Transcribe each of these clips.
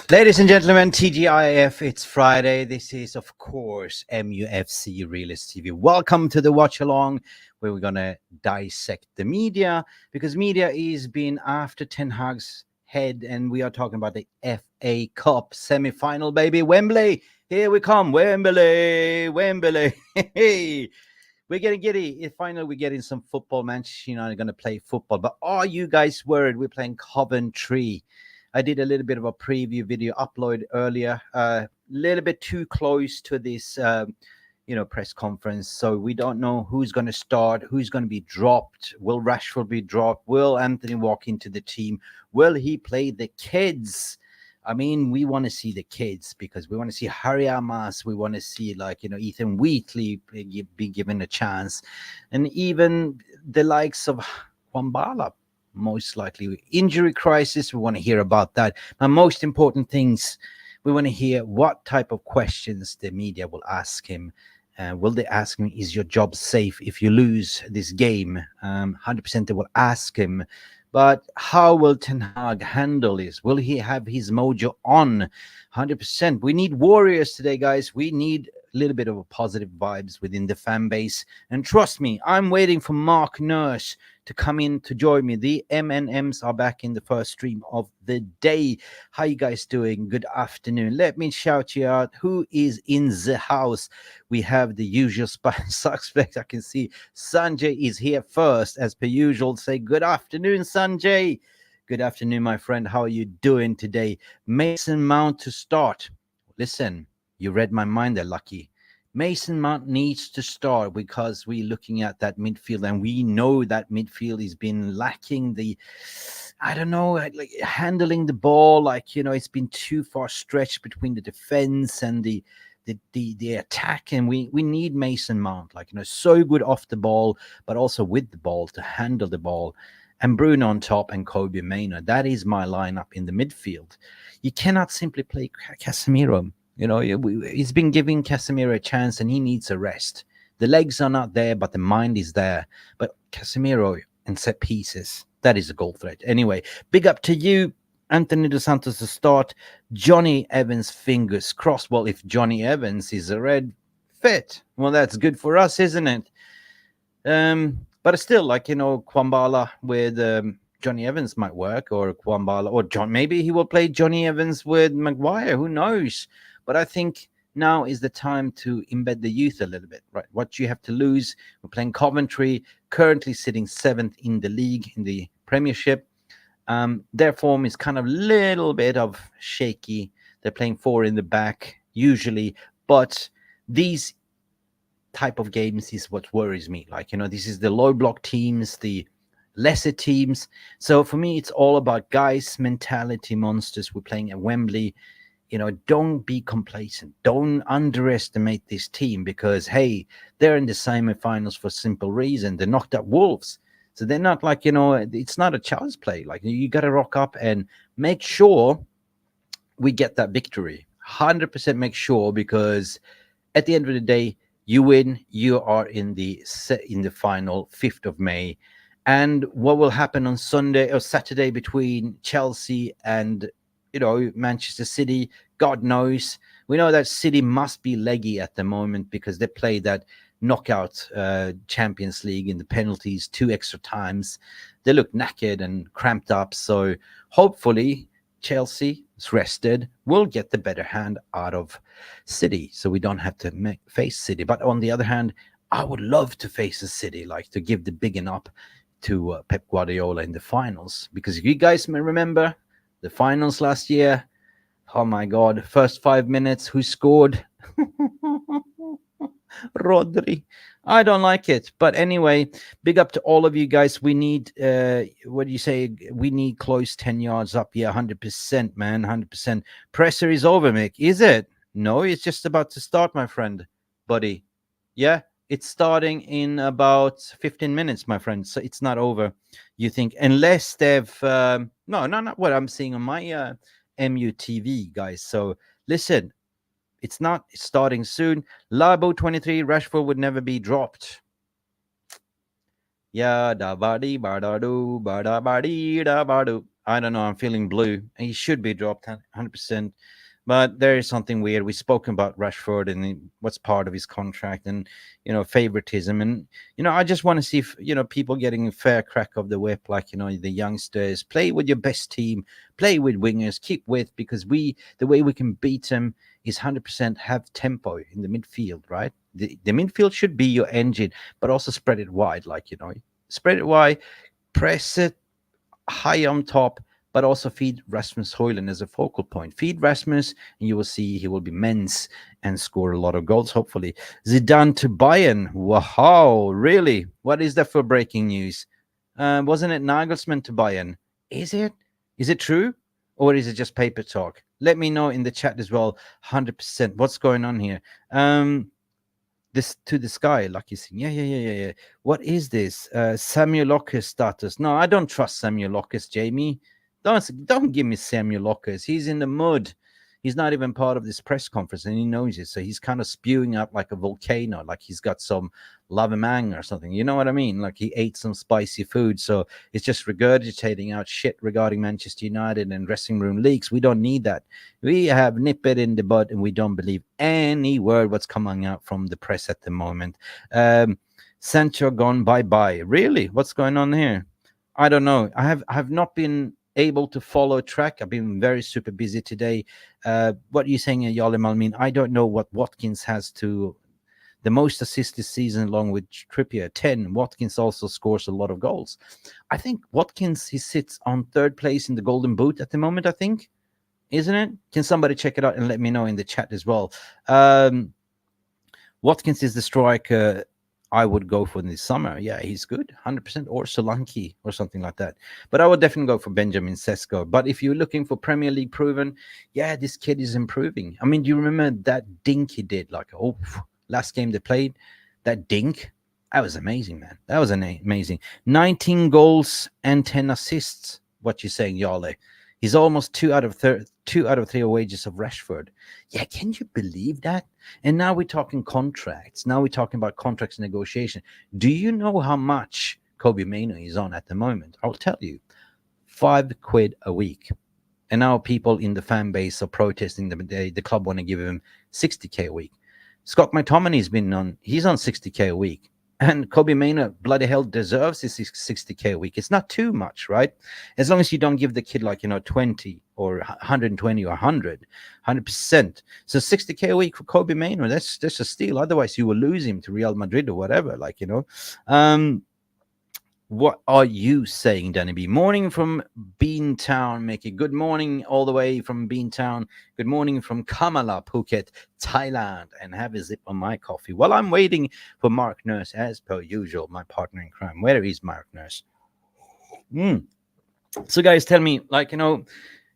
Ladies and gentlemen, TGIF, it's Friday. This is, of course, MUFC Realist TV. Welcome to the Watchalong, where we're going to dissect the media, because media is being after Ten Hag's head, and we are talking about the FA Cup semi-final, baby. Wembley, here we come. Wembley. Hey, we're getting giddy. Finally, we're getting some football. Manchester United are going to play football. But are you guys worried? We're playing Coventry. I did a little bit of a preview video upload earlier, a little bit too close to this, press conference. So we don't know who's going to start, who's going to be dropped. Will Rashford be dropped? Will Anthony walk into the team? Will he play the kids? I mean, we want to see the kids because we want to see Harry Amas. We want to see, Ethan Wheatley be given a chance. And even the likes of Kwambala. Most likely injury crisis. We want to hear about that. But most important things, we want to hear what type of questions the media will ask him. Will they ask him, is your job safe if you lose this game? 100% they will ask him. But how will Ten Hag handle this? Will he have his mojo on? 100%. We need warriors today, guys. We need a little bit of a positive vibes within the fan base. And trust me, I'm waiting for Mark Nurse to come in to join me. The M&Ms are back in the first stream of the day. How you guys doing? Good afternoon. Let me shout you out. Who is in the house? We have the usual suspect. I can see Sanjay is here first, as per usual. Say good afternoon, Sanjay. Good afternoon, my friend. How are you doing today? Mason Mount to start. Listen, you read my mind there, Lucky. Mason Mount needs to start because we're looking at that midfield and we know that midfield has been lacking handling the ball. It's been too far stretched between the defense and the attack, and we need Mason Mount, so good off the ball, but also with the ball to handle the ball. And Bruno on top and Kobe Mainoo. That is my lineup in the midfield. You cannot simply play Casemiro. He's been giving Casemiro a chance and he needs a rest. The legs are not there, but the mind is there. But Casemiro and set pieces, that is a goal threat. Anyway, big up to you, Anthony Dos Santos to start. Johnny Evans, fingers crossed. Well, if Johnny Evans is a red fit, well, that's good for us, isn't it? But still, Kwambala with Johnny Evans might work, or Kwambala, or John. Maybe he will play Johnny Evans with Maguire. Who knows? But I think now is the time to embed the youth a little bit, right? What you have to lose. We're playing Coventry, currently sitting 7th in the league, in the Premiership. Their form is kind of a little bit of shaky. They're playing 4 in the back, usually. But these type of games is what worries me. This is the low block teams, the lesser teams. So for me, it's all about guys, mentality monsters. We're playing at Wembley. Don't be complacent. Don't underestimate this team because, hey, they're in the semi-finals for a simple reason. They knocked out Wolves. So they're not it's not a child's play. You got to rock up and make sure we get that victory. 100% make sure, because at the end of the day, you win, you are in the final 5th of May. And what will happen on Sunday or Saturday between Chelsea and Manchester City, God knows. We know that City must be leggy at the moment because they played that knockout Champions League in the penalties 2 extra times. They look knackered and cramped up. So hopefully Chelsea is rested. We'll get the better hand out of City, so we don't have to face City. But on the other hand, I would love to face a City, to give the bigging up to Pep Guardiola in the finals. Because if you guys may remember, the finals last year, oh my God, first 5 minutes, who scored? Rodri. I don't like it. But anyway, big up to all of you guys. We need, what do you say? We need close 10 yards up. Yeah, 100%, man, 100%. Presser is over, Mick. Is it? No, it's just about to start, my friend, buddy. Yeah, it's starting in about 15 minutes, my friend. So it's not over, you think, unless they've no, not what I'm seeing on my MUTV, guys. So listen, it's not starting soon. Labo 23, Rashford would never be dropped. Yeah, da ba dee ba da do ba da ba dee da ba do. I don't know. I'm feeling blue. He should be dropped 100%. But there is something weird. We've spoken about Rashford and what's part of his contract and, favoritism. And, I just want to see, if, people getting a fair crack of the whip, like, the youngsters. Play with your best team. Play with wingers. Keep with, because the way we can beat them is 100% have tempo in the midfield, right? The midfield should be your engine, but also spread it wide, like, spread it wide, press it high on top, but also feed Rasmus Højlund as a focal point. Feed Rasmus, and you will see he will be men's and score a lot of goals, hopefully. Zidane to Bayern. Wow, really? What is that for breaking news? Wasn't it Nagelsmann to Bayern? Is it? Is it true? Or is it just paper talk? Let me know in the chat as well. 100%. What's going on here? This to the sky, Lucky Singh. Yeah. What is this? Samuel Locker's status. No, I don't trust Samuel Locker's, Jamie. Don't give me Samuel Locker's. He's in the mud. He's not even part of this press conference, and he knows it. So he's kind of spewing up like a volcano, like he's got some lavemang or something. You know what I mean? Like he ate some spicy food. So it's just regurgitating out shit regarding Manchester United and dressing room leaks. We don't need that. We have nip it in the bud, and we don't believe any word what's coming out from the press at the moment. Sancho gone bye-bye. Really? What's going on here? I don't know. I have not been able to follow track. I've been very super busy today. What are you saying, Yalim Almin? I don't know what Watkins has to the most assists this season, along with Trippier, 10. Watkins also scores a lot of goals. I think Watkins, he sits on third place in the Golden Boot at the moment, I think. Isn't it? Can somebody check it out and let me know in the chat as well? Watkins is the striker I would go for this summer. Yeah, he's good, 100%, or Solanke or something like that. But I would definitely go for Benjamin Sesko. But if you're looking for Premier League proven, yeah, this kid is improving. I mean, do you remember that dink he did? Like, last game they played, that dink, that was amazing, man. That was amazing. 19 goals and 10 assists. What you saying, Yale? He's almost 2 out of 3 wages of Rashford. Yeah, can you believe that? And now we're talking contracts. Now we're talking about contracts negotiation. Do you know how much Kobe Mainoo is on at the moment? I'll tell you, £5 a week. And now people in the fan base are protesting. The club want to give him 60k a week. Scott McTominay's been on. He's on 60k a week. And Kobe Mainoo bloody hell deserves his 60k a week. It's not too much, right? As long as you don't give the kid 20 or 120 or 100%. So 60k a week for Kobe Mainoo, that's a steal. Otherwise, you will lose him to Real Madrid or whatever. What are you saying, Danny B? Morning from Beantown, Mickey. Good morning all the way from Beantown. Good morning from Kamala, Phuket, Thailand. And have a sip on my coffee. While I'm waiting for Mark Nurse, as per usual, my partner in crime. Where is Mark Nurse? So, guys, tell me,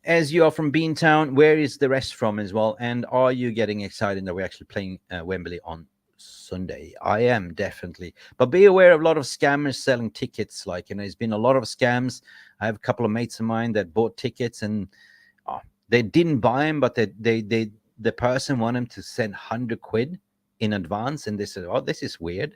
as you are from Beantown, where is the rest from as well? And are you getting excited that we're actually playing Wembley on Sunday? I am, definitely. But be aware of a lot of scammers selling tickets. There's been a lot of scams. I have a couple of mates of mine that bought tickets and they didn't buy them, but the person wanted them to send £100 in advance, and they said, oh, this is weird.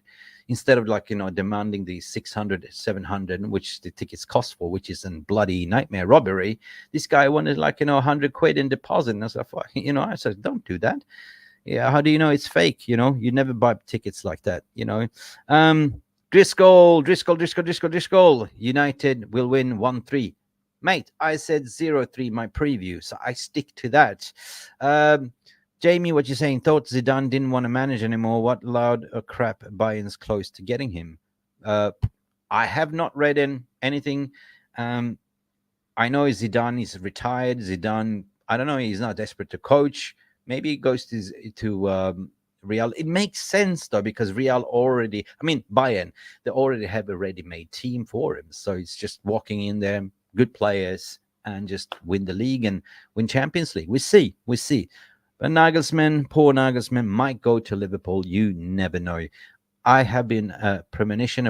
Instead of demanding the 600, 700, which the tickets cost for, which is a bloody nightmare robbery, this guy wanted £100 in deposit. And I was like, I said, don't do that. Yeah, how do you know it's fake? You never buy tickets like that. Driscoll. United will win 1-3. Mate, I said 0-3 my preview, so I stick to that. Jamie, what you saying? Thought Zidane didn't want to manage anymore. What loud crap Bayern's close to getting him? I have not read anything. I know Zidane is retired. Zidane, I don't know, he's not desperate to coach. Maybe he goes to Real. It makes sense, though, because Bayern, they already have a ready-made team for him. So it's just walking in there, good players, and just win the league and win Champions League. We see. But Nagelsmann, poor Nagelsmann, might go to Liverpool. You never know. I have been a prediction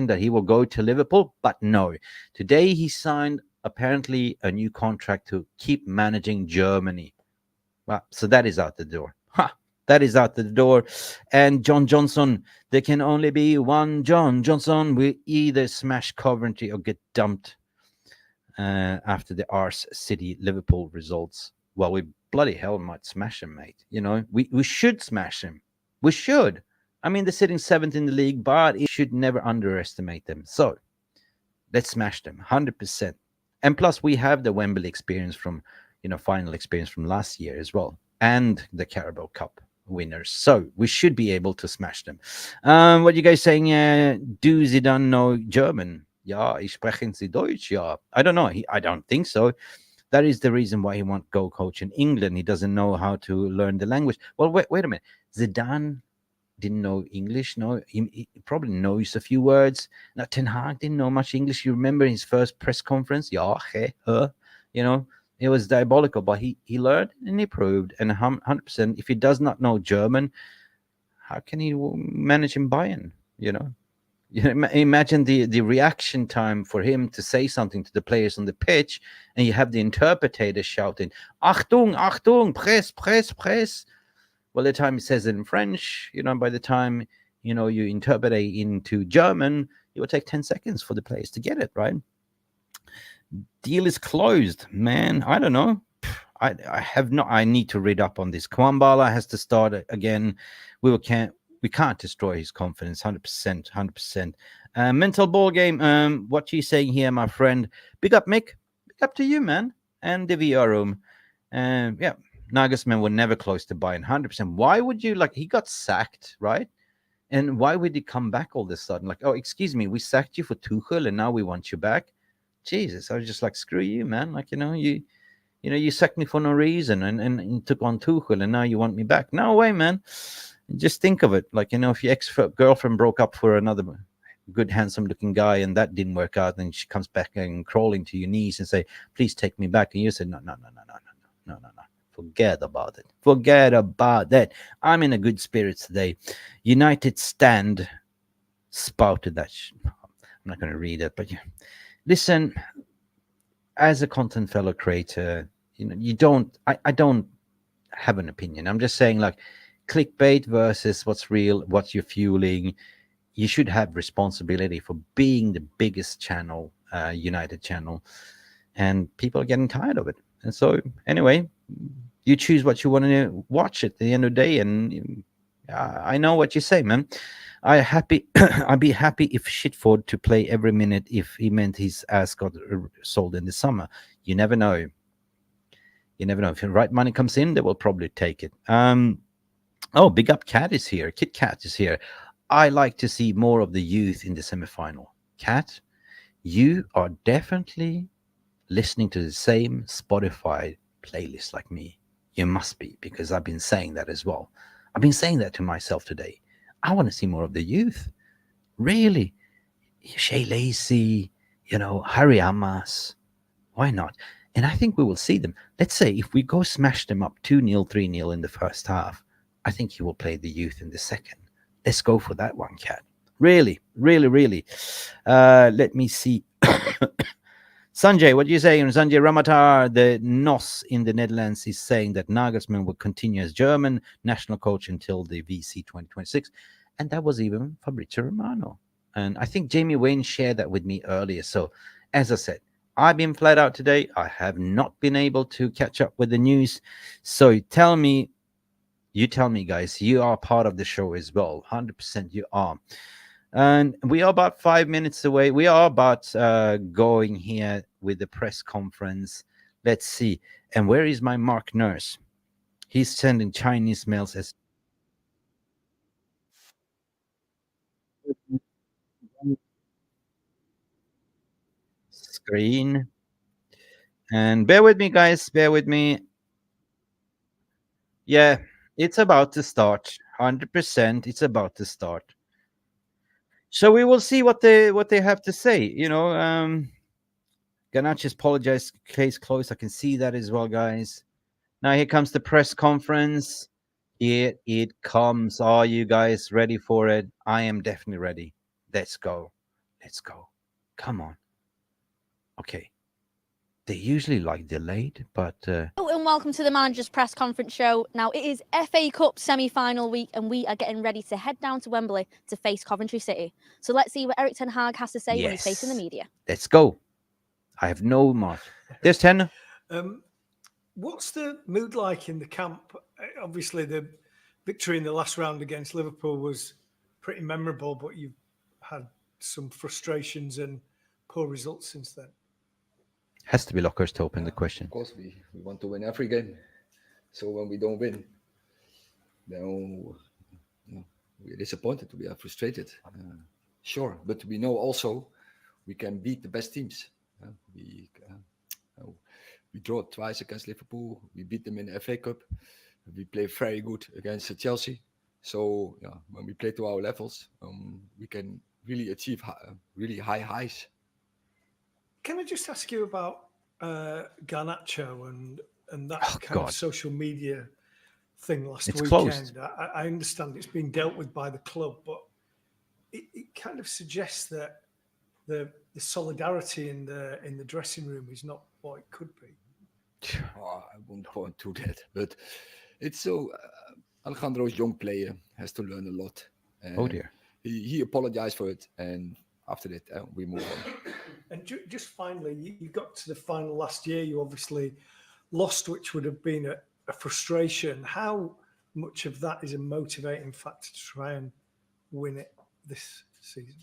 that he will go to Liverpool, but no. Today he signed, apparently, a new contract to keep managing Germany. Well, so that is out the door. That is out the door. And John Johnson, there can only be one John Johnson. We either smash Coventry or get dumped. after the Ars City Liverpool results. Well, we bloody hell might smash them, mate. We should smash them. We should. I mean, they're sitting seventh in the league, but it should never underestimate them. So let's smash them 100%. And plus, we have the Wembley experience from, final experience from last year as well, and the Carabao Cup winners. So we should be able to smash them. What you guys saying? Do Zidane know German? Ja, ich sprechen Sie Deutsch? Ja, I don't know. I don't think so. That is the reason why he won't go coach in England. He doesn't know how to learn the language. Well, wait a minute. Zidane didn't know English. No, he probably knows a few words. Now, Ten Hag didn't know much English. You remember his first press conference? Ja, he, her. It was diabolical, but he learned and he proved. And 100%, if he does not know German, how can he manage in Bayern? Imagine the reaction time for him to say something to the players on the pitch, and you have the interpreter shouting, Achtung, Achtung, press, press, press. Well, the time he says it in French, by the time, you interpret it into German, it will take 10 seconds for the players to get it, right? Deal is closed, man. I don't know. I have not. I need to read up on this. Kwambala has to start again. We can't destroy his confidence. 100%, 100%. Mental ball game. What you saying here, my friend? Big up, Mick. Big up to you, man. And the VR room. Yeah, Nagelsmann were never close to Bayern. 100%. Why would you he got sacked, right? And why would he come back all of a sudden? Oh, excuse me, we sacked you for Tuchel, and now we want you back. Jesus, I was just screw you, man. You sacked me for no reason, and you took on Tuchel, and now you want me back. No way, man. Just think of it. If your ex-girlfriend broke up for another good, handsome-looking guy, and that didn't work out, and she comes back and crawling to your knees and say, please take me back. And you said, no. Forget about it. Forget about that. I'm in a good spirits today. United stand spouted that. I'm not going to read it, but yeah. Listen, as a content fellow creator, you don't. I don't have an opinion. I'm just saying, clickbait versus what's real, what you're fueling. You should have responsibility for being the biggest channel, United channel, and people are getting tired of it. And so, anyway, you choose what you want to watch at the end of the day. And I know what you say, man. I'd be happy if Shitford to play every minute if he meant his ass got sold in the summer. You never know. You never know. If the right money comes in, they will probably take it. Oh, Big Up Cat is here. Kit Kat is here. I like to see more of the youth in the semifinal. Cat, you are definitely listening to the same Spotify playlist like me. You must be, because I've been saying that as well. I've been saying that to myself today. I want to see more of the youth. Really. Shay Lacey, Harry Amas. Why not? And I think we will see them. Let's say if we go smash them up 2-0, 3-0 in the first half, I think he will play the youth in the second. Let's go for that one, Cat. Really, really, really. Let me see. Sanjay, what do you say? Sanjay Ramatar, the NOS in the Netherlands, is saying that Nagelsmann will continue as German national coach until the VC 2026. And that was even Fabrizio Romano. And I think Jamie Wayne shared that with me earlier. So, as I said, I've been flat out today. I have not been able to catch up with the news. So you tell me, guys, you are part of the show as well. 100% you are. And we are about 5 minutes away. We are about going here with the press conference. Let's see. And where is my Mark Nurse? He's sending Chinese mails as screen. And bear with me, guys. Bear with me. Yeah, it's about to start. 100%. It's about to start. So we will see what they have to say. Ganache's apologize. Case closed. I can see that as well, guys. Now here comes the press conference. Here it comes. Are you guys ready for it? I am definitely ready. Let's go. Let's go. Come on. Okay. They usually delayed, but Hello and welcome to the Manager's Press Conference show. Now, it is FA Cup semi-final week and we are getting ready to head down to Wembley to face Coventry City. So let's see what Eric Ten Hag has to say when he's facing the media. Let's go. I have no mark. There's 10. What's the mood like in the camp? Obviously, the victory in the last round against Liverpool was pretty memorable, but you've had some frustrations and poor results since then. Has to be Lockers to open the question. Of course, we want to win every game. So when we don't win, then we're disappointed. We are frustrated. Sure, but we know also we can beat the best teams. We draw twice against Liverpool. We beat them in the FA Cup. We play very good against Chelsea. So when we play to our levels, we can really achieve really high highs. Can I just ask you about Garnacho and that of social media thing last weekend? Closed. I understand it's been dealt with by the club, but it kind of suggests that the solidarity in the dressing room is not what it could be. I won't go into that, but it's so. Alejandro's young player has to learn a lot. Oh dear. He apologized for it, and after that we move on. And just finally, you got to the final last year. You obviously lost, which would have been a frustration. How much of that is a motivating factor to try and win it this season?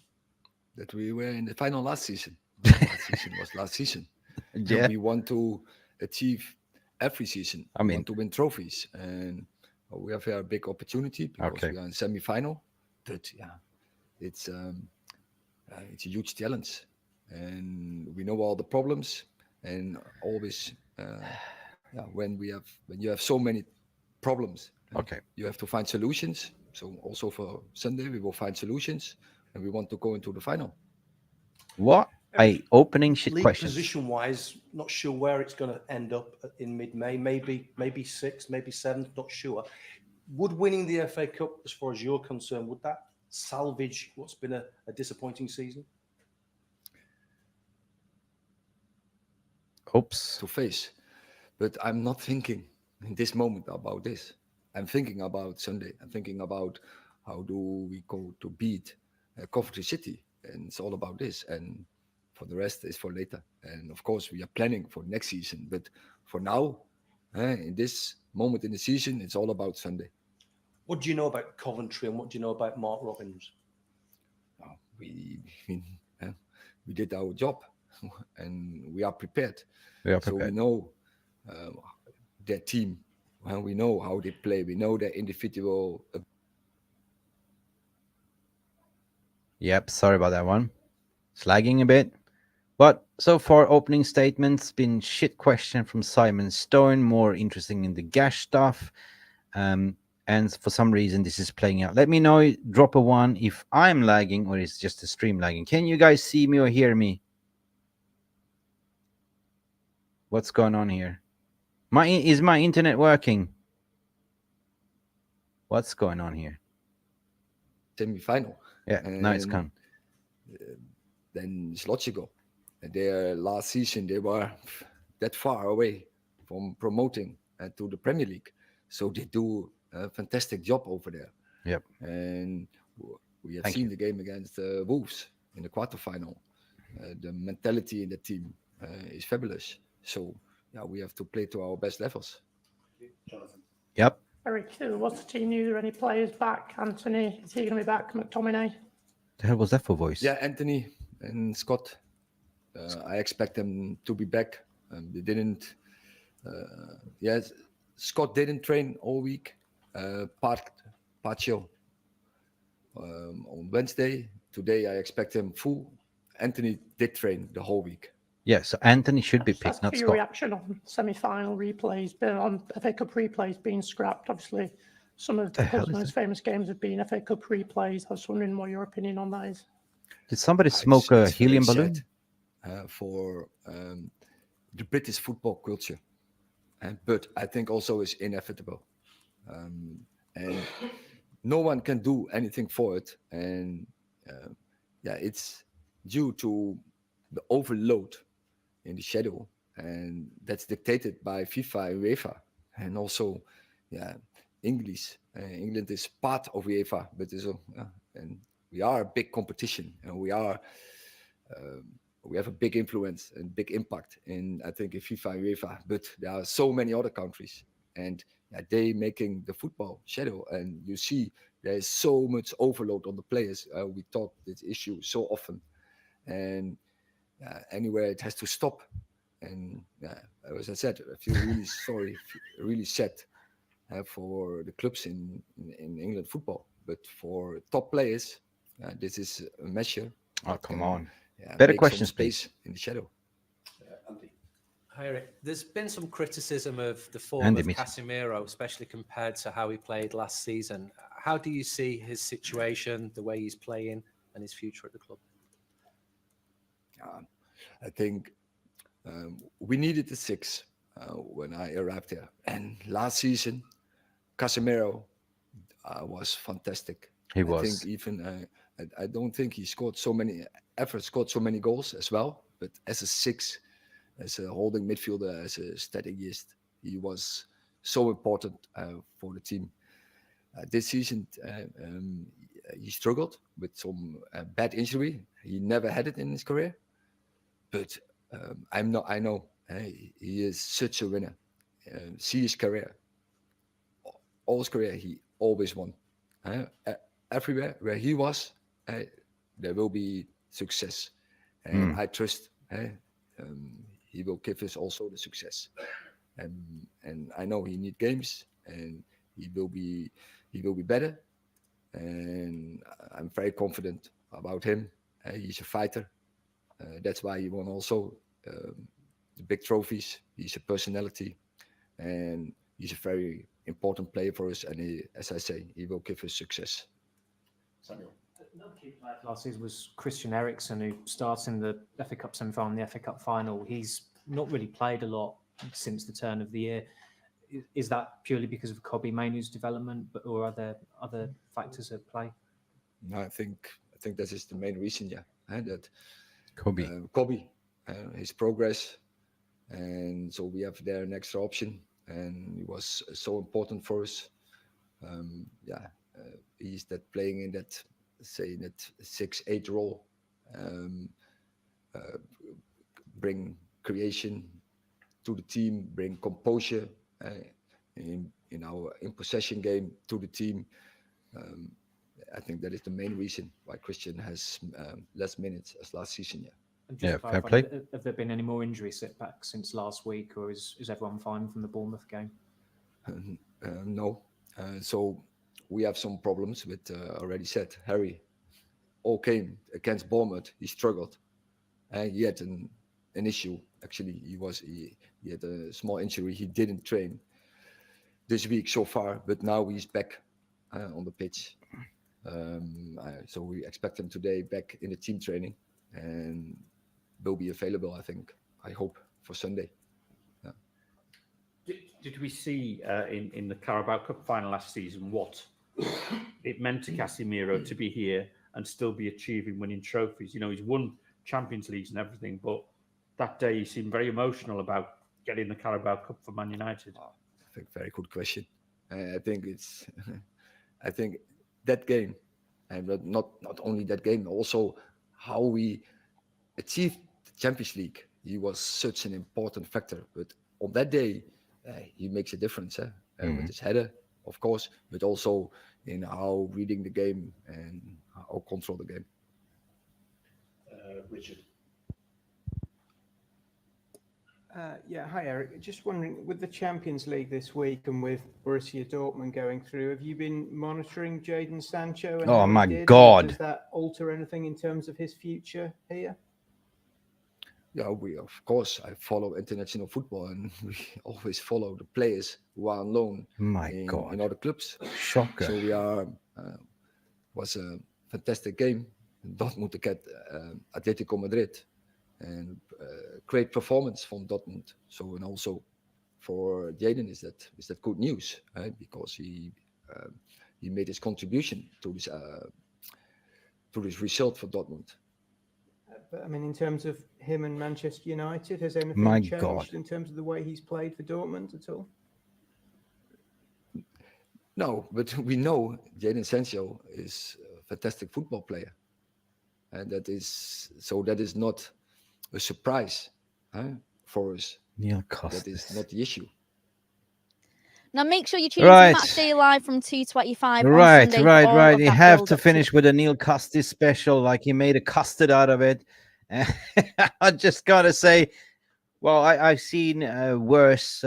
That we were in the final last season. Last season was last season. Yeah. And we want to achieve every season. We want to win trophies, and we have a big opportunity because we are in semi-final. But it's a huge challenge, and we know all the problems. And always, when you have so many problems, you have to find solutions. So also for Sunday, we will find solutions, and we want to go into the final. What a opening shit question. Position-wise, not sure where it's going to end up in mid-May. Maybe 6th, maybe 7th, not sure. Would winning the FA Cup, as far as you're concerned, would that salvage what's been a disappointing season? Oops. To face. But I'm not thinking in this moment about this. I'm thinking about Sunday. I'm thinking about how do we go to beat Coventry City. And it's all about this. And for the rest is for later. And of course, we are planning for next season. But for now, in this moment in the season, it's all about Sunday. What do you know about Coventry and what do you know about Mark Robins? We did our job and we are prepared. So we know their team. We know how they play. We know their individual. Yep, sorry about that one. It's lagging a bit. But so far, opening statements been shit question from Simon Stone, more interesting in the Gash stuff. And for some reason, this is playing out. Let me know, drop a 1 if I'm lagging or it's just the stream lagging. Can you guys see me or hear me? What's going on here? Is my internet working? What's going on here? Semi-final. Yeah, now it's gone. Then it's logical. Their last season, they were that far away from promoting to the Premier League. So they do a fantastic job over there. Yep. And we have seen the game against Wolves in the quarterfinal. The mentality in the team is fabulous. So, we have to play to our best levels. Jonathan. Yep. Eric, what's the team news? Are any players back? Anthony, is he going to be back? McTominay? The hell was that for voice? Yeah, Anthony and Scott. I expect them to be back. They didn't. Scott didn't train all week. Partial on Wednesday. Today, I expect him full. Anthony did train the whole week. Yeah, so Anthony should be picked, not Your Scott. reaction on semi-final replays, on FA Cup replays being scrapped. Obviously, some of the club's most famous games have been FA Cup replays. I was wondering what your opinion on that is. Did somebody smoke a helium balloon? For the British football culture. But I think also it's inevitable. And no one can do anything for it. And it's due to the overload in the schedule. And that's dictated by FIFA and UEFA. And also, English. England is part of UEFA, but and we are a big competition. And we are we have a big influence and big impact in, I think, in FIFA and UEFA, but there are so many other countries, and they making the football shadow, and you see there is so much overload on the players. We talk this issue so often, and anywhere it has to stop. And as I said, I feel really sorry, really sad for the clubs in England football, but for top players, this is a measure. Oh, come on. make Better some questions, space please. in the shadow. Andy. Hi, Eric. There's been some criticism of the form Andy of Mick. Casemiro, especially compared to how he played last season. How do you see his situation, the way he's playing, and his future at the club? I think we needed the 6 when I arrived there, and last season, Casemiro was fantastic. He I was. think even I don't think he scored so many goals as well, but as a 6, as a holding midfielder, as a strategist, he was so important for the team. This season, he struggled with some bad injury. He never had it in his career, but I know he is such a winner. See his career, all his career, he always won. Everywhere where he was, there will be success, and I trust he will give us also the success. And I know he need games, and he will be better. And I'm very confident about him. He's a fighter. That's why he won also the big trophies. He's a personality, and he's a very important player for us. And he, as I say, he will give us success. Samuel. Another key player last season was Christian Eriksen, who starts in the FA Cup semi-final and the FA Cup final. He's not really played a lot since the turn of the year. Is that purely because of Kobbie Mainoo's development, or are there other factors at play? No, I think that is the main reason. That Kobbie. his progress, and so we have there an extra option, and it was so important for us. He's that playing in that 6-8 role, bring creation to the team, bring composure in our in possession game to the team. I think that is the main reason why Christian has less minutes as last season. And just to fair clarify, play. have there been any more injury setbacks since last week, or is everyone fine from the Bournemouth game? No. So we have some problems with, already said, Harry. All came against Bournemouth. He struggled. He had an issue. Actually, he had a small injury. He didn't train this week so far, but now he's back on the pitch. So we expect him today back in the team training, and will be available, I hope, for Sunday. Did we see in the Carabao Cup final last season what it meant to Casemiro to be here and still be achieving winning trophies? You know, he's won Champions Leagues and everything, but that day he seemed very emotional about getting the Carabao Cup for Man United. I think very good question. I think that game, and not only that game, also how we achieved the Champions League. He was such an important factor. But on that day, he makes a difference with his header, of course, but also in how reading the game and how control the game. Richard. Hi Eric. Just wondering, with the Champions League this week and with Borussia Dortmund going through, have you been monitoring Jadon Sancho? And Oh how he my did? God. Does that alter anything in terms of his future here? Yeah, I follow international football, and we always follow the players who are on loan in other clubs. Shocker. So we are was a fantastic game. Dortmund against Atletico Madrid, and great performance from Dortmund. So, and also for Jadon is that good news, right? Because he made his contribution to this result for Dortmund. But I mean, in terms of him and Manchester United, has anything changed God. in terms of the way he's played for Dortmund at all? No, but we know Jadon Sancho is a fantastic football player, and that is not a surprise for us. Neil That is Costas. not the issue. Now make sure you tune into Right. Matchday Live from 2:25 on Right, Sunday for all of You that have build to up finish with a Neil Custis special, like he made a custard out of it. I just gotta say, well, I've seen worse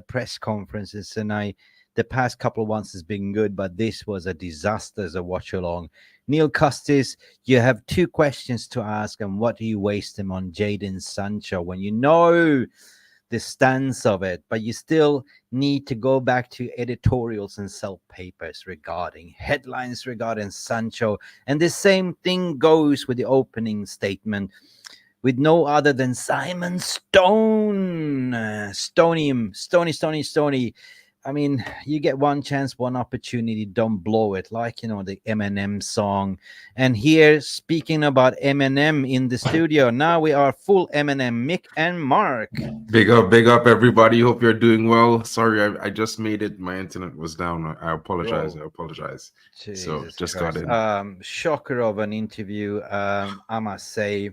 press conferences, and the past couple of ones has been good, but this was a disaster as a watch along. Neil Custis, you have 2 questions to ask, and what do you waste them on Jadon Sancho when you know the stance of it, but you still need to go back to editorials and sell papers regarding headlines regarding Sancho. And the same thing goes with the opening statement with no other than Simon Stone. Stony. I mean, you get one chance, one opportunity, don't blow it, like, you know, the Eminem song. And here, speaking about Eminem in the studio, now we are full Eminem, Mick and Mark. Big up, everybody. Hope you're doing well. Sorry, I just made it. My internet was down. I apologize. Bro. I apologize. Jesus just Christ. got in. Shocker of an interview, I must say.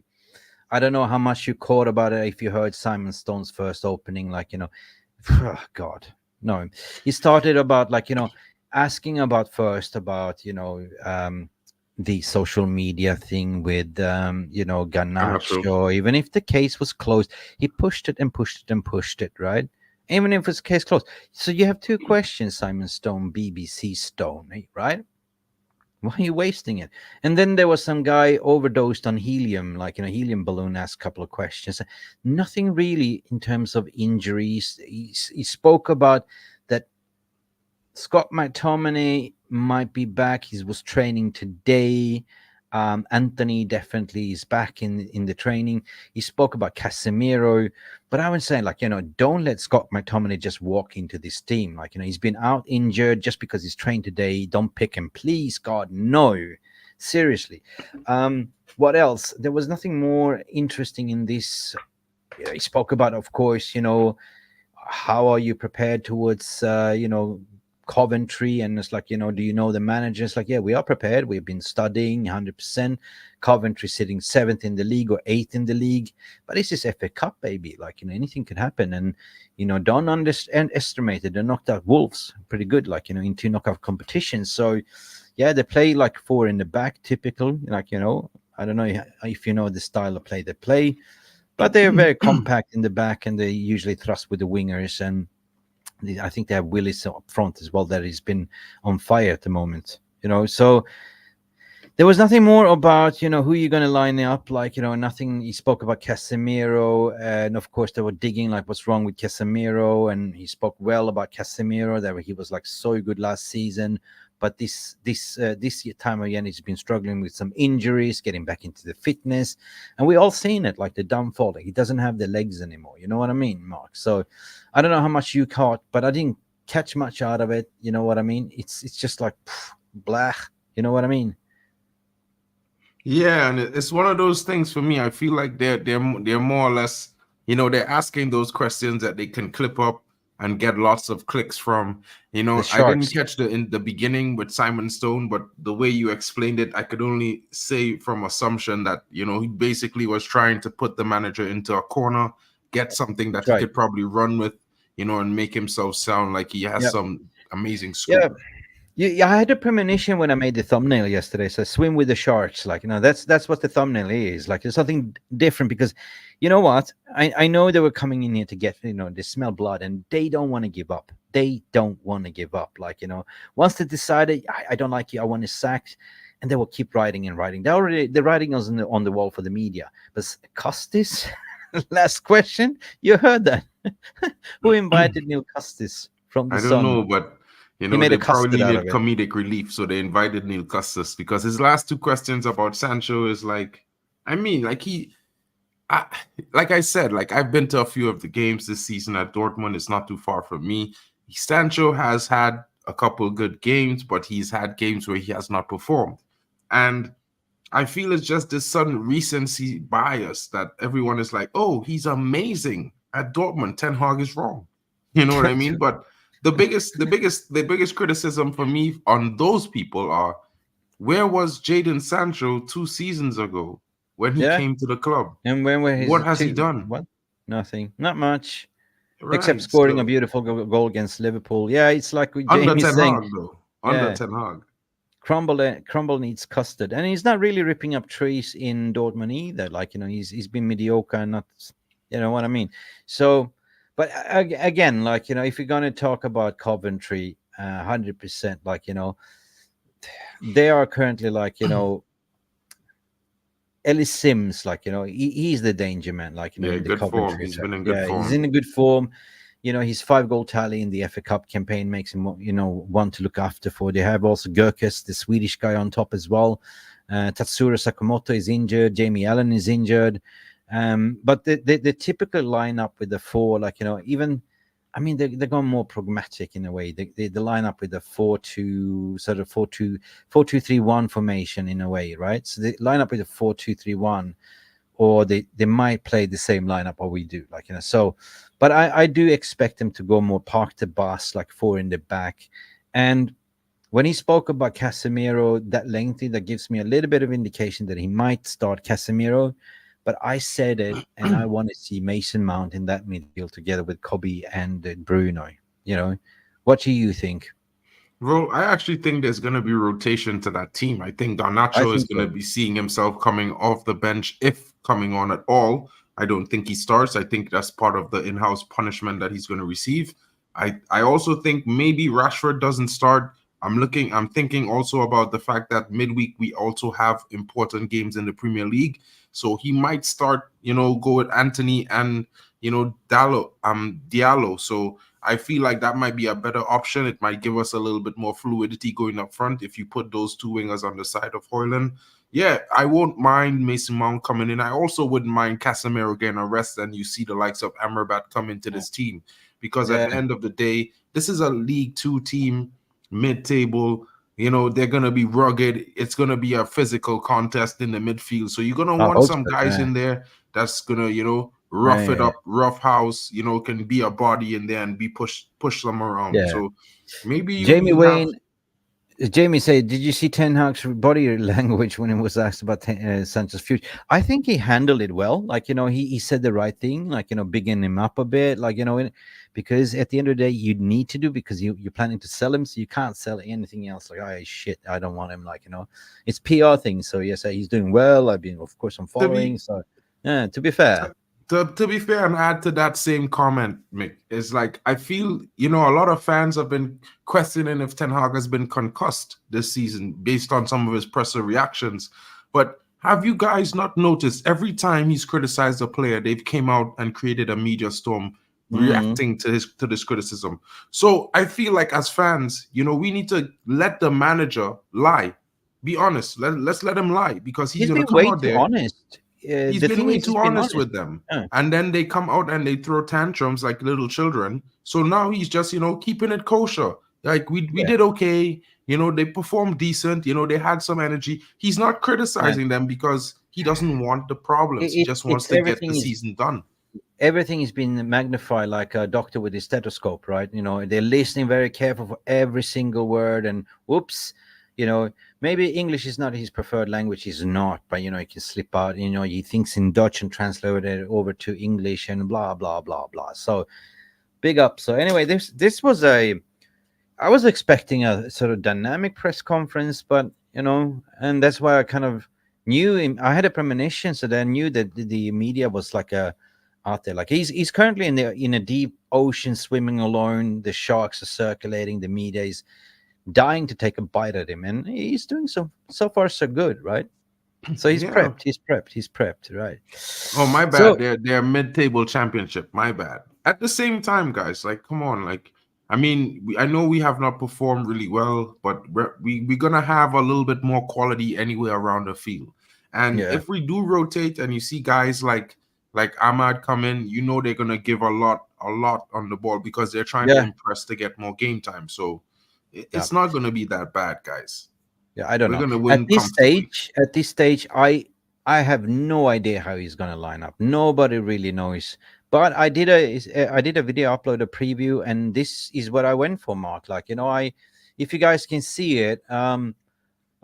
I don't know how much you caught about it if you heard Simon Stone's first opening, like, you know, oh God, no. He started about, like, you know, asking about first about, you know, the social media thing with, you know, Garnacho. Even if the case was closed, he pushed it and pushed it and pushed it, right? Even if it's case closed. So you have 2 questions, Simon Stone, BBC Stone, right? Why are you wasting it? And then there was some guy overdosed on helium, like, you know, helium balloon, asked a couple of questions. Nothing really in terms of injuries. He spoke about that Scott McTominay might be back. He was training today. Anthony definitely is back in the training. He spoke about Casemiro, but I was saying, like, you know, don't let Scott McTominay just walk into this team. Like, you know, he's been out injured just because he's trained today. Don't pick him, please, God, no. Seriously. What else? There was nothing more interesting in this. He spoke about, of course, you know, how are you prepared towards, you know, Coventry, and it's like, you know, do you know the manager? It's like, yeah, we are prepared. We've been studying 100%. Coventry sitting 7th in the league or 8th in the league, but this is FA Cup, baby. Like, you know, anything could happen, and, you know, don't underestimate it. They knocked out Wolves pretty good, like, you know, in 2 knockout competitions. So yeah, they play like 4 in the back, typical. Like, you know, I don't know if you know the style of play they play, but they're very compact in the back, and they usually thrust with the wingers, and I think they have Willis up front as well, that has been on fire at the moment, you know. So there was nothing more about, you know, who you're going to line up, like, you know, nothing. He spoke about Casemiro, and of course they were digging like what's wrong with Casemiro, and he spoke well about Casemiro, that he was like so good last season, but this time again he's been struggling with some injuries, getting back into the fitness, and we all seen it, like the downfall. Like, he doesn't have the legs anymore, you know what I mean, Mark? So I don't know how much you caught, but I didn't catch much out of it, you know what I mean? It's just like blah, you know what I mean? Yeah, and it's one of those things for me. I feel like they're more or less, you know, they're asking those questions that they can clip up and get lots of clicks from. You know, I didn't catch in the beginning with Simon Stone, but the way you explained it, I could only say from assumption that, you know, he basically was trying to put the manager into a corner, get something that he could probably run with, you know, and make himself sound like he has some amazing scoop. Yeah, I had a premonition when I made the thumbnail yesterday. So swim with the sharks, like, you know, that's what the thumbnail is. Like, there's something different, because, you know what? I know they were coming in here to get, you know, they smell blood, and they don't want to give up. They don't want to give up. Like, you know, once they decided, I don't like you, I want to sack, and they will keep writing and writing. The writing is on the wall for the media. But Custis, last question, you heard that? Who invited Neil Custis from the I don't Sun? know, but you know, they probably needed comedic relief, so they invited Neil Custis, because his last 2 questions about Sancho is like, I mean, like like I said, like I've been to a few of the games this season at Dortmund. It's not too far from me. Sancho has had a couple good games, but he's had games where he has not performed, and I feel it's just this sudden recency bias that everyone is like, oh, he's amazing at Dortmund. Ten Hag is wrong. You know what I mean? But the biggest criticism for me on those people are, where was Jadon Sancho 2 seasons ago? when he came to the club. And when were his what has he done? What? Nothing. Not much. Right, Except scoring a so beautiful goal against Liverpool. Yeah, it's like what under Jamie's Ten saying. Hag though. Under Ten Hag. Crumble needs custard, and he's not really ripping up trees in Dortmund either. Like, he's been mediocre and not, what I mean. So, but again, like, if you're going to talk about Coventry, 100%, like, they are currently like, Ellis Sims, like, he's the danger man, like, in the good form. Coventry. He's been in good form. He's in a good form. His 5-goal tally in the FA Cup campaign makes him, one to look after for. They have also Gurkes, the Swedish guy, on top as well. Tatsuro Sakamoto is injured. Jamie Allen is injured. But the typical lineup with the four, like, even, I mean, they're going more pragmatic in a way. They line up with the 4-2-3-1 formation in a way, right? So they line up with a 4-2-3-1. Or they might play the same lineup or we do, like, so, but I do expect them to go more park the bus, like 4 in the back. And when he spoke about Casemiro that lengthy, that gives me a little bit of indication that he might start Casemiro. But I said it, and I want to see Mason Mount in that midfield together with Kobe and Bruno. What do you think? Well, I actually think there's going to be rotation to that team. I think Garnacho is going to be seeing himself coming off the bench, if coming on at all. I don't think he starts. I think that's part of the in-house punishment that he's going to receive. I also think maybe Rashford doesn't start. I'm thinking also about the fact that midweek we also have important games in the Premier League. So he might start, go with Anthony and, Diallo. So I feel like that might be a better option. It might give us a little bit more fluidity going up front if you put those two wingers on the side of Højlund. Yeah, I won't mind Mason Mount coming in. I also wouldn't mind Casemiro getting a rest, and you see the likes of Amrabat come into this team. Because at the end of the day, this is a League 2 team, mid-table. They're going to be rugged. It's going to be a physical contest in the midfield. So you're going to want some guys in there that's going to, rough it up, rough house, can be a body in there and be push them around. So maybe Jamie said, did you see Ten Hag's body language when he was asked about Sancho's future? I think he handled it well. Like, he said the right thing, like, bigging him up a bit, like, because at the end of the day, you need to do, because you're planning to sell him, so you can't sell anything else. Like, oh, shit, I don't want him. Like, it's PR thing. So, yes, he's doing well. I've been, of course, I'm following. So, yeah, to be fair. To be fair and add to that same comment, Mick, is like, I feel, a lot of fans have been questioning if Ten Hag has been concussed this season based on some of his presser reactions. But have you guys not noticed every time he's criticized a player, they've came out and created a media storm reacting to this criticism? So I feel like as fans, we need to let the manager lie. Be honest. Let's let him lie, because he's going to come out there. Honest. He's been way too honest with them. And then they come out and they throw tantrums like little children. So now he's just, keeping it kosher. Like, we did okay. They performed decent. They had some energy. He's not criticizing them because he doesn't want the problems. He just wants to get the season done. Everything has been magnified like a doctor with his stethoscope, right? They're listening very careful for every single word, and whoops, maybe English is not his preferred language. He's not, but he can slip out. He thinks in Dutch and translate it over to English and blah blah blah blah. So big up. So anyway, this was I was expecting a sort of dynamic press conference, but and that's why I kind of knew I had a premonition, so that I knew that the media was like out there. Like, he's currently in a deep ocean, swimming alone. The sharks are circulating. The media is dying to take a bite at him, and he's doing so far so good, right? So he's prepped, right? Oh, my bad. So, they're mid-table championship. My bad. At the same time, guys, like, come on, like, I mean, I know we have not performed really well, but we're gonna have a little bit more quality anywhere around the field. And if we do rotate, and you see guys like Ahmad come in, they're gonna give a lot on the ball, because they're trying to impress to get more game time. So it's not going to be that bad, guys. Yeah, I don't know. We're going to win at this stage, I have no idea how he's going to line up. Nobody really knows. But I did a video upload, a preview, and this is what I went for, Mark. Like, if you guys can see it,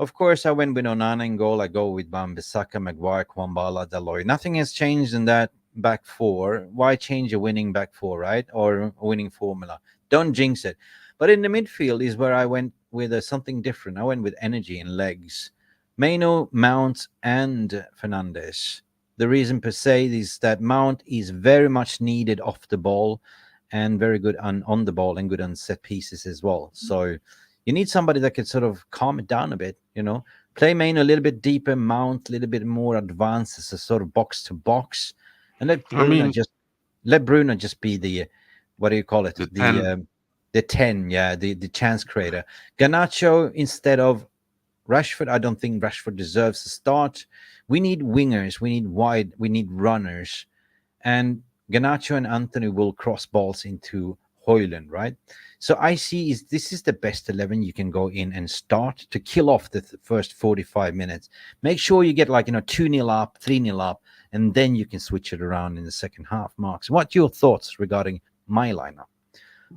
Of course, I went with Onana in goal. I go with Wan-Bissaka, Maguire, Kwambala, Deloy. Nothing has changed in that back four. Why change a winning back four, right? Or a winning formula? Don't jinx it. But in the midfield is where I went with something different. I went with energy and legs. Maino, Mount, and Fernandes. The reason per se is that Mount is very much needed off the ball and very good on the ball and good on set pieces as well. So you need somebody that can sort of calm it down a bit, play Maino a little bit deeper, Mount a little bit more advanced as a sort of box to box, and let Bruno just be the what do you call it? The 10, the chance creator. Garnacho instead of Rashford. I don't think Rashford deserves to start. We need wingers. We need wide. We need runners. And Garnacho and Anthony will cross balls into Højlund, right? So I see this is the best 11 you can go in and start to kill off the first 45 minutes. Make sure you get 2-0 up, 3-0 up, and then you can switch it around in the second half. Marks, what are your thoughts regarding my lineup?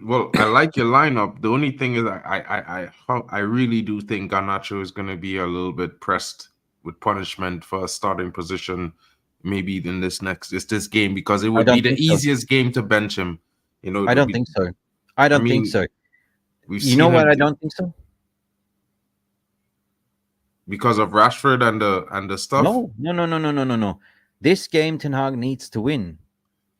Well, I like your lineup. The only thing is I really do think Garnacho is going to be a little bit pressed with punishment for a starting position, maybe in this game, because it would be the easiest game to bench him. I don't think so. I don't think so. You know what? I don't think so. Because of Rashford and the stuff. No. This game, Ten Hag needs to win.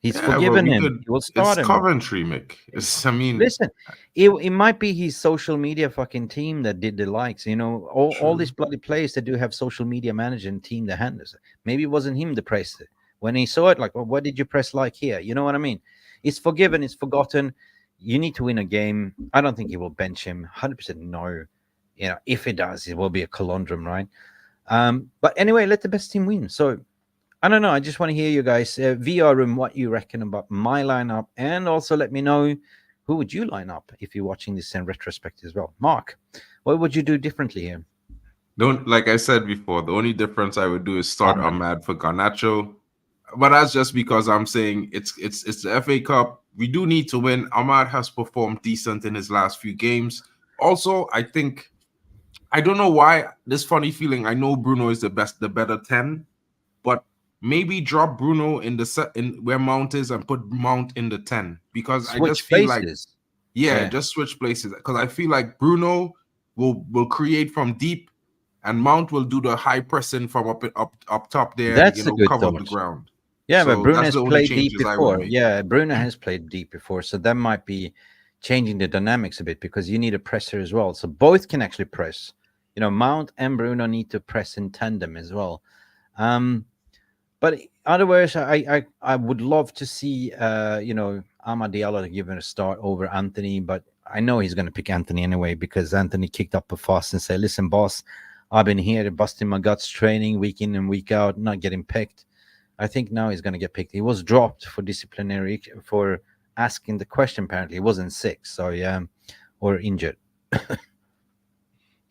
He's forgiven him. He will start him. It's Coventry, Mick. Listen, it might be his social media fucking team that did the likes. All these bloody players that do have social media manager and team that handles it. Maybe it wasn't him that pressed it. When he saw it, what did you press like here? You know what I mean? It's forgiven. It's forgotten. You need to win a game. I don't think he will bench him. 100% no. If it does, it will be a conundrum, right? But anyway, let the best team win. So I don't know. I just want to hear you guys, VR room, what you reckon about my lineup, and also let me know who would you line up if you're watching this in retrospect as well. Mark, what would you do differently here? Like I said before, the only difference I would do is start Ahmad for Garnacho, but that's just because I'm saying it's the FA Cup. We do need to win. Ahmad has performed decent in his last few games. Also, I don't know why this funny feeling. I know Bruno is the better 10, but maybe drop Bruno in the set in where Mount is and put Mount in the 10, because I just feel places. Just switch places, because I feel like Bruno will create from deep and Mount will do the high pressing from up top there. That's and, cover the ground. Yeah, so but Bruno has played deep before. Yeah, Bruno has played deep before, so that might be changing the dynamics a bit, because you need a presser as well. So both can actually press. Mount and Bruno need to press in tandem as well. But otherwise, I would love to see Amad Diallo given a start over Anthony, but I know he's going to pick Anthony anyway, because Anthony kicked up a fuss and said, "Listen, boss, I've been here busting my guts training week in and week out, not getting picked." I think now he's going to get picked. He was dropped for disciplinary for asking the question. Apparently, he wasn't sick, so yeah, or injured.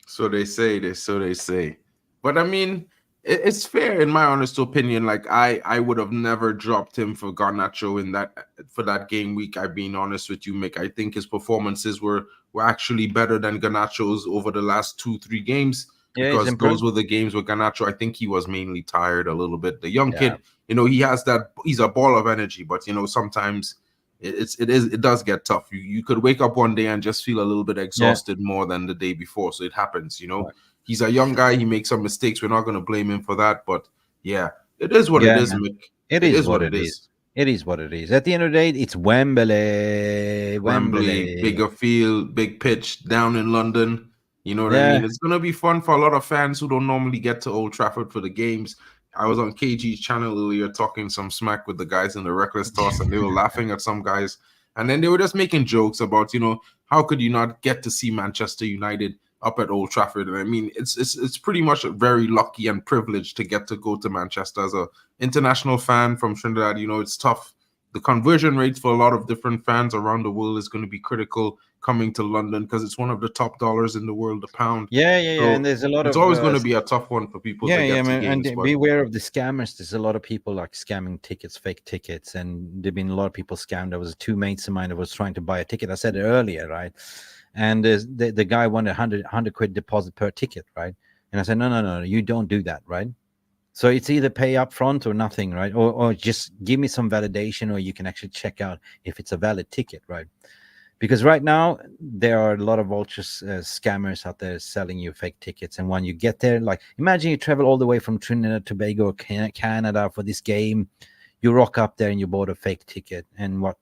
So they say. But I mean, it's fair in my honest opinion. Like I would have never dropped him for Garnacho for that game week. I'm being honest with you, Mick. I think his performances were actually better than Garnacho's over the last 2-3 games. Yeah, because those were the games with Garnacho. I think he was mainly tired a little bit. The young kid, he has he's a ball of energy, but sometimes it does get tough. You could wake up one day and just feel a little bit exhausted more than the day before. So it happens, Right. He's a young guy. He makes some mistakes. We're not going to blame him for that. But yeah, it is what it is, Mick. It is what it is. It is what it is. At the end of the day, it's Wembley. Bigger field, big pitch down in London. You know what I mean? It's going to be fun for a lot of fans who don't normally get to Old Trafford for the games. I was on KG's channel earlier talking some smack with the guys in the Reckless Toss, and they were laughing at some guys. And then they were just making jokes about, how could you not get to see Manchester United up at Old Trafford? And I mean, it's pretty much very lucky and privileged to get to go to Manchester as an international fan from Trinidad. It's tough. The conversion rates for a lot of different fans around the world is going to be critical coming to London, because it's one of the top dollars in the world, the pound. Yeah. And there's a lot it's always going to be a tough one for people to get to games. And beware of the scammers. There's a lot of people scamming tickets, fake tickets, and there've been a lot of people scammed. There was 2 mates of mine that was trying to buy a ticket. I said it earlier, right? And the guy wanted 100 quid deposit per ticket, right? And I said, no, you don't do that, right? So it's either pay up front or nothing, right? Or just give me some validation, or you can actually check out if it's a valid ticket, right? Because right now there are a lot of vultures, scammers out there selling you fake tickets. And when you get there, like imagine you travel all the way from Trinidad and Tobago or Canada for this game, you rock up there and you bought a fake ticket, and what,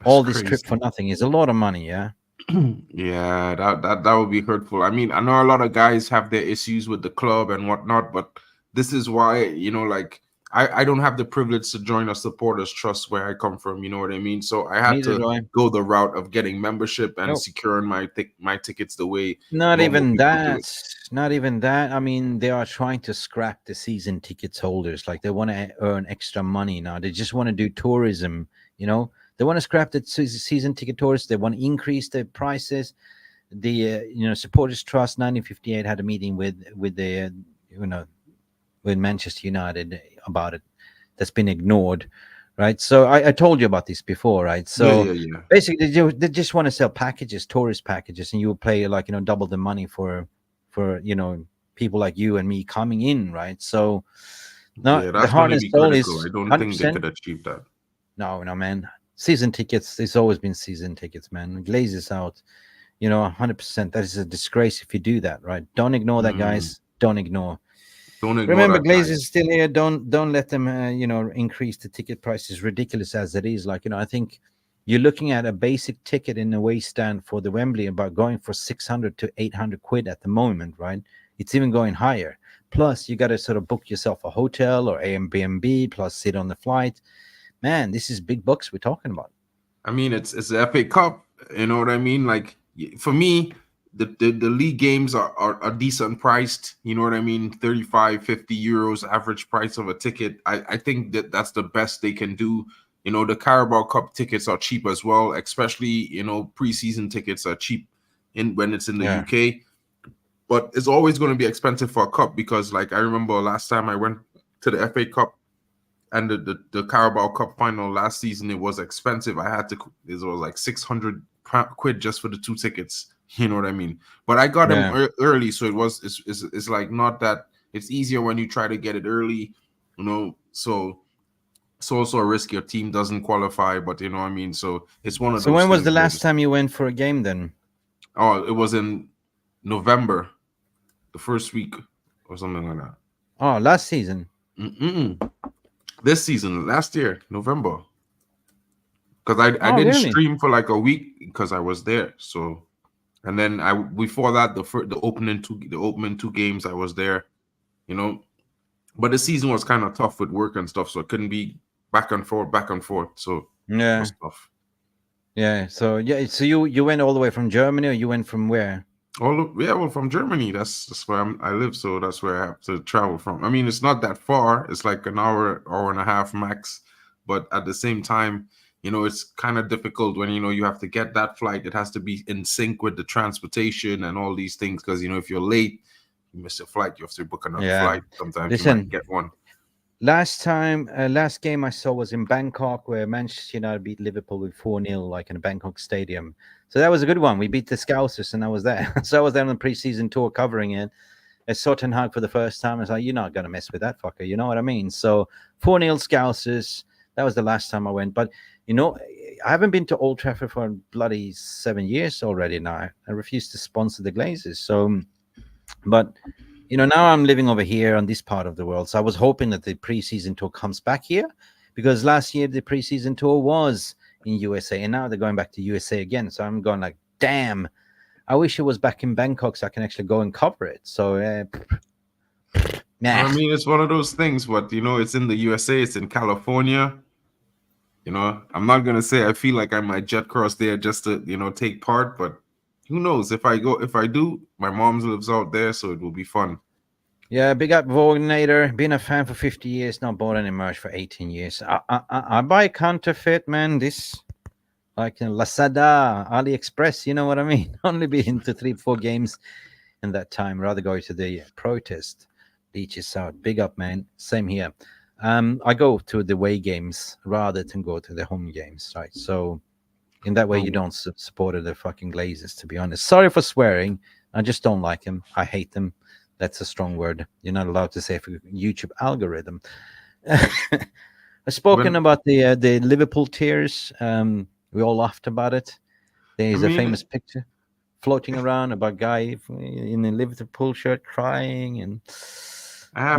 all this trip for nothing is a lot of money, yeah. Yeah, that would be hurtful. I mean, I know a lot of guys have their issues with the club and whatnot, but this is why, like, I don't have the privilege to join a supporters trust where I come from. You know what I mean? So I had to go the route of getting membership and securing my tickets the way Not even people do that. it. Not even that. I mean, they are trying to scrap the season tickets holders. Like they want to earn extra money now. They just want to do tourism. They want to scrap the season ticket tourists. They want to increase the prices. The supporters trust 1958 had a meeting with the with Manchester United about it. That's been ignored, right? So I told you about this before, right? So yeah. basically they just want to sell packages, tourist packages, and you will pay like double the money for people like you and me coming in, right? So yeah, that's the heart going to and be soul critical. is I don't 100%. think they could achieve that. No, man. Season tickets. There's always been season tickets, man. Glazes out. 100%. That is a disgrace if you do that, right? Don't ignore that, guys. Don't ignore. Remember, Glaze is still here. Don't let them, increase the ticket prices, ridiculous as it is. Like, I think you're looking at a basic ticket in the away stand for the Wembley about going for 600 to 800 quid at the moment, right? It's even going higher. Plus, you got to sort of book yourself a hotel or Airbnb, plus sit on the flight. Man, this is big bucks we're talking about. I mean, it's the FA Cup. You know what I mean? Like, for me, the league games are decent priced. You know what I mean? 35, 50 euros average price of a ticket. I think that's the best they can do. The Carabao Cup tickets are cheap as well, especially, preseason tickets are cheap when it's in the UK. But it's always going to be expensive for a cup because, like, I remember last time I went to the FA Cup and the Carabao Cup final last season, it was expensive. It was like 600 quid just for the 2 tickets. You know what I mean? But I got them early, so it's like not that. It's easier when you try to get it early, so it's also a risk your team doesn't qualify, but you know what I mean? So it's one of those. So when was the last time you went for a game then? Oh, it was in November, the first week or something like that. Oh, last season? This season, last year, November. Because I didn't stream for like a week because I was there. So, and then before that, the opening two games I was there, But the season was kind of tough with work and stuff, so it couldn't be back and forth. So it was tough. Yeah. So you went all the way from Germany, or you went from where? Well, from Germany. That's where I live, so that's where I have to travel from. I mean, it's not that far. It's like an hour and a half max. But at the same time, it's kind of difficult when you have to get that flight. It has to be in sync with the transportation and all these things. Because if you're late, you miss your flight. You have to book another flight. Sometimes you might get one. Last game I saw was in Bangkok, where Manchester United beat Liverpool with 4-0, like in a Bangkok stadium. So that was a good one. We beat the Scousers, and I was there. So I was there on the preseason tour covering it. I saw Ten Hag for the first time. I was like, you're not going to mess with that fucker. You know what I mean? So 4-0 Scousers. That was the last time I went. But, I haven't been to Old Trafford for bloody 7 years already now. I refuse to sponsor the Glazers. So, but... now I'm living over here on this part of the world. So I was hoping that the preseason tour comes back here, because last year the preseason tour was in USA, and now they're going back to USA again. So I'm going like, damn, I wish it was back in Bangkok so I can actually go and cover it. So, I mean, it's one of those things, but it's in the USA, it's in California. I'm not gonna say I feel like I might jet cross there just to, take part, but who knows? If I do, my mom lives out there, so it will be fun. Yeah, big up Vognator. Been a fan for 50 years, not bought any merch for 18 years. I buy counterfeit, man. This, like Lazada, AliExpress, you know what I mean? Only been to 3-4 games in that time. Rather go to the protest. Beaches out. Big up, man. Same here. I go to the away games rather than go to the home games, right? So in that way, you don't support the fucking Glazers, to be honest. Sorry for swearing. I just don't like them. I hate them. That's a strong word. You're not allowed to say for YouTube algorithm. I've spoken about the Liverpool tears. We all laughed about it. There's a famous picture floating around about a guy in a Liverpool shirt crying, and I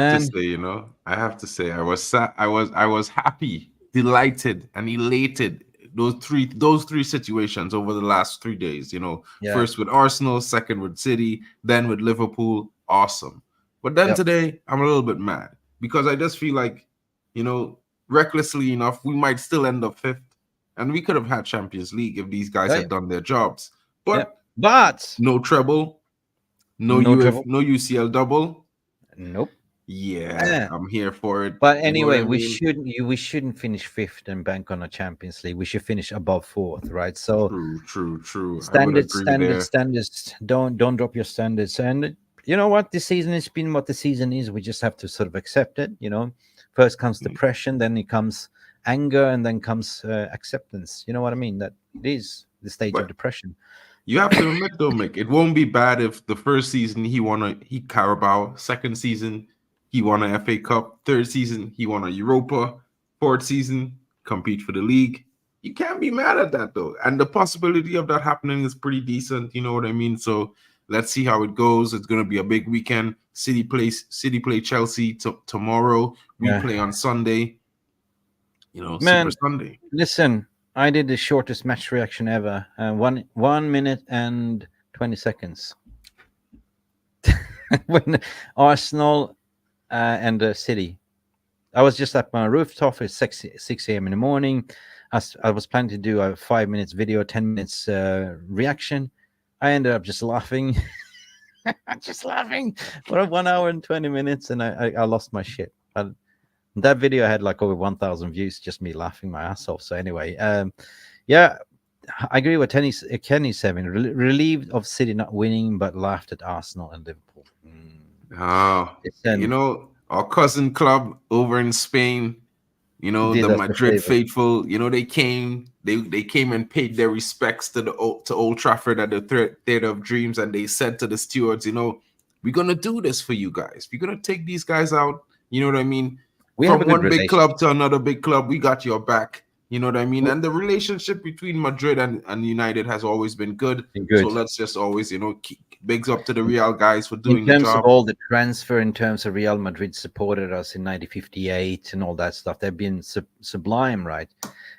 have to say, I was happy, delighted, and elated. Those three situations over the last 3 days. First with Arsenal, second with City, then with Liverpool. Awesome. But then today, I'm a little bit mad because I just feel like, recklessly enough, we might still end up 5th, and we could have had Champions League if these guys had done their jobs. But no treble, no UCL double. Nope. Yeah, I'm here for it. But anyway, we shouldn't finish 5th and bank on a Champions League. We should finish above 4th, right? So true. Standards. Don't drop your standards. And you know what? This season has been what the season is. We just have to sort of accept it. First comes depression, then it comes anger, and then comes acceptance. You know what I mean? That it is the stage of depression. You have to admit, though, Mick, it won't be bad if the first season he Carabao, second season he won a FA Cup, third season he won a Europa, fourth season compete for the league. You can't be mad at that, though. And the possibility of that happening is pretty decent. You know what I mean? So let's see how it goes. It's going to be a big weekend. City play Chelsea tomorrow. We play on Sunday. Super Sunday. Listen, I did the shortest match reaction ever. 1 minute and 20 seconds. When Arsenal and City. I was just at my rooftop at 6 a.m. in the morning. I was planning to do a 5 minutes video, 10 minutes reaction. I ended up just laughing. Just laughing for 1 hour and 20 minutes, and I lost my shit. That video had like over 1,000 views, just me laughing my ass off. So anyway, I agree with Kenny said. Relieved of City not winning, but laughed at Arsenal and Liverpool. Our cousin club over in Spain, the Madrid faithful, they came and paid their respects to Old Trafford at the Theatre of Dreams, and they said to the stewards, we're gonna do this for you guys. We're gonna take these guys out. You know what I mean? From one big club to another big club, we got your back. You know what I mean? And the relationship between Madrid and United has always been good. So let's just always, keep bigs up to the Real guys for doing the job. In terms of all the transfer, in terms of Real Madrid supported us in 1958 and all that stuff, they've been sublime, right?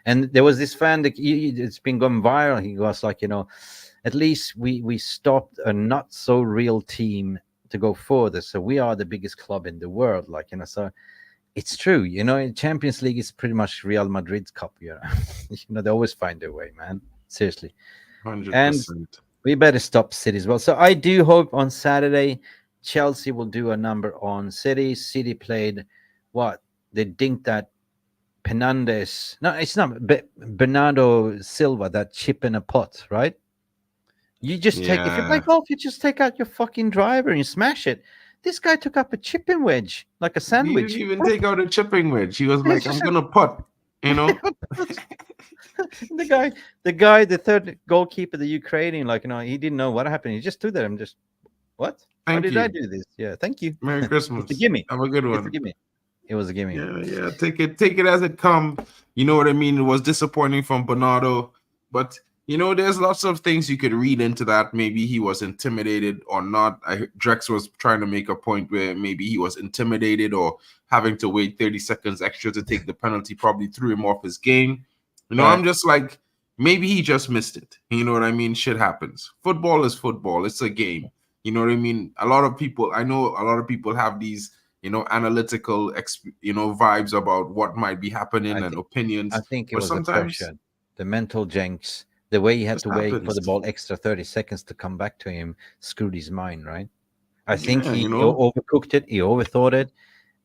And there was this fan that it's been going viral. He was like, at least we stopped a not so real team to go further. So we are the biggest club in the world, so. It's true, Champions League is pretty much Real Madrid's cup, they always find their way, man. Seriously. 100%. And we better stop City as well. So I do hope on Saturday, Chelsea will do a number on City. City played they dinked that Penandes. No, it's not Bernardo Silva, that chip in a pot, right? You just if you play golf, you just take out your fucking driver and you smash it. This guy took up a chipping wedge, like a sandwich. He didn't even take out a chipping wedge. He was like, I'm going to putt, The third goalkeeper, the Ukrainian, he didn't know what happened. He just stood there and just, what? How did I do this? Yeah, thank you. Merry Christmas. It's a gimme. Have a good one. It was a gimme. Yeah. Take it as it comes. You know what I mean? It was disappointing from Bernardo, but there's lots of things you could read into that. Maybe he was intimidated or not. Drex was trying to make a point where maybe he was intimidated or having to wait 30 seconds extra to take the penalty probably threw him off his game. I'm just like, maybe he just missed it. You know what I mean? Shit happens. Football is football. It's a game. You know what I mean? I know a lot of people have these, analytical, vibes about what might be happening and opinions. I think it was sometimes the mental jinx. The way he had to wait for the ball extra 30 seconds to come back to him screwed his mind, right? I think he overcooked it. He overthought it.